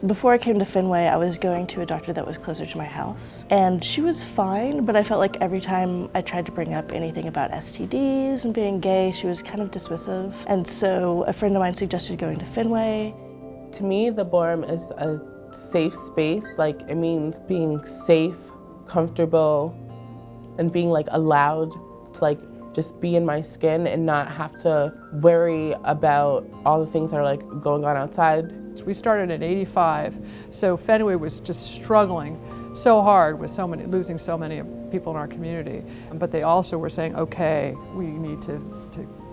Before I came to Fenway, I was going to a doctor that was closer to my house, and she was fine, but I felt like every time I tried to bring up anything about STDs and being gay, she was kind of dismissive. And so a friend of mine suggested going to Fenway. To me, the Borum is a safe space. Like, it means being safe, comfortable, and being like allowed to like just be in my skin and not have to worry about all the things that are like going on outside. We started in '85, so Fenway was just struggling so hard with losing so many people in our community. But they also were saying, okay, we need to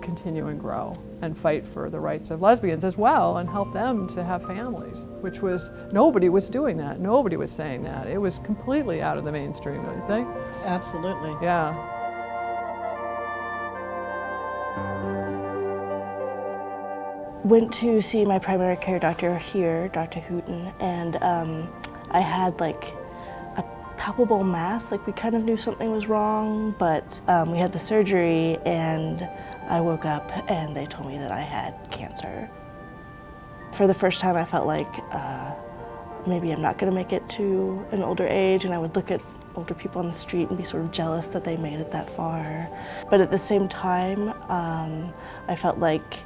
continue and grow and fight for the rights of lesbians as well and help them to have families, which was, nobody was doing that. Nobody was saying that. It was completely out of the mainstream, don't you think? Absolutely. Yeah. Went to see my primary care doctor here, Dr. Hooten, and I had like a palpable mass. Like, we kind of knew something was wrong, but we had the surgery and I woke up and they told me that I had cancer. For the first time I felt like maybe I'm not gonna make it to an older age, and I would look at older people on the street and be sort of jealous that they made it that far. But at the same time, I felt like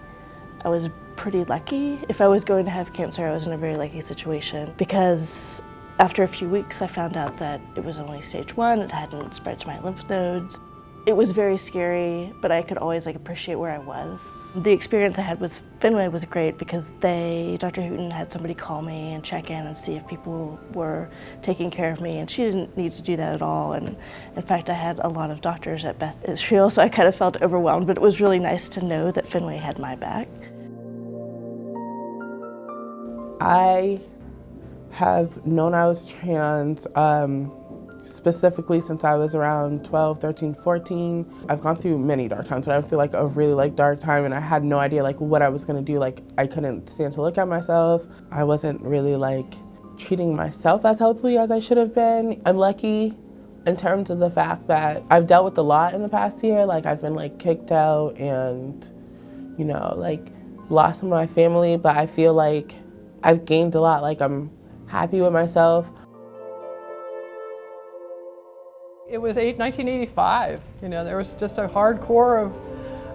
I was pretty lucky. If I was going to have cancer, I was in a very lucky situation, because after a few weeks I found out that it was only stage 1, it hadn't spread to my lymph nodes. It was very scary, but I could always like appreciate where I was. The experience I had with Fenway was great because Dr. Hooten had somebody call me and check in and see if people were taking care of me, and she didn't need to do that at all. And in fact, I had a lot of doctors at Beth Israel, so I kind of felt overwhelmed, but it was really nice to know that Fenway had my back. I have known I was trans specifically since I was around 12, 13, 14. I've gone through many dark times, but I feel like a really dark time, and I had no idea like what I was gonna do. Like, I couldn't stand to look at myself. I wasn't really like treating myself as healthily as I should have been. I'm lucky in terms of the fact that I've dealt with a lot in the past year. Like, I've been like kicked out and, you know, like lost some of my family, but I feel like I've gained a lot. Like, I'm happy with myself. It was 1985. You know, there was just a hardcore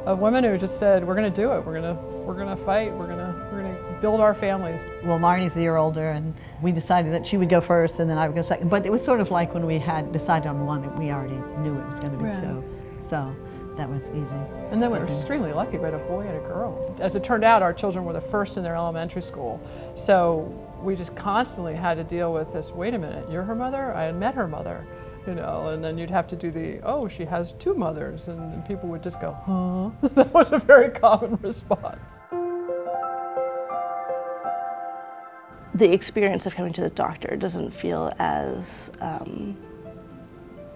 of women who just said, "We're going to do it. We're going to fight. We're going to build our families." Well, Marnie's a year older, and we decided that she would go first, and then I would go second. But it was sort of like when we had decided on one, we already knew it was going to be two. So that was easy. And then we were extremely lucky. We had a boy and a girl. As it turned out, our children were the first in their elementary school. So we just constantly had to deal with this. Wait a minute, you're her mother? I had met her mother. You know, and then you'd have to do oh, she has 2 mothers, and people would just go, huh? That was a very common response. The experience of coming to the doctor doesn't feel as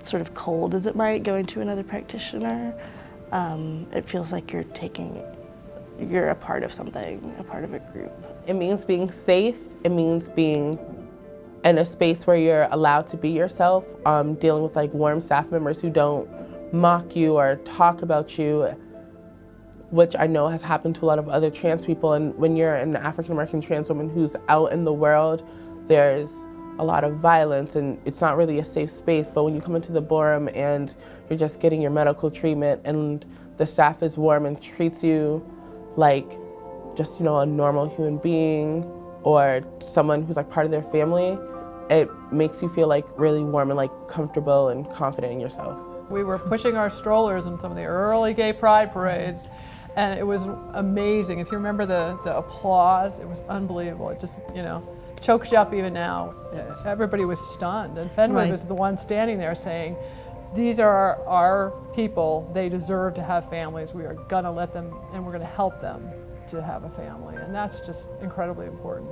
sort of cold as it might going to another practitioner. It feels like you're a part of something, a part of a group. It means being safe. It means being in a space where you're allowed to be yourself, dealing with like warm staff members who don't mock you or talk about you, which I know has happened to a lot of other trans people. And when you're an African-American trans woman who's out in the world, there's a lot of violence and it's not really a safe space. But when you come into the Borum and you're just getting your medical treatment and the staff is warm and treats you like just, you know, a normal human being or someone who's like part of their family, it makes you feel like really warm and like comfortable and confident in yourself. We were pushing our strollers in some of the early gay pride parades, and it was amazing. If you remember the applause, it was unbelievable. It just, you know, chokes you up even now. Yes. Everybody was stunned, and Fenway was the one standing there saying, these are our people, they deserve to have families, we are gonna let them, and we're gonna help them to have a family, and that's just incredibly important.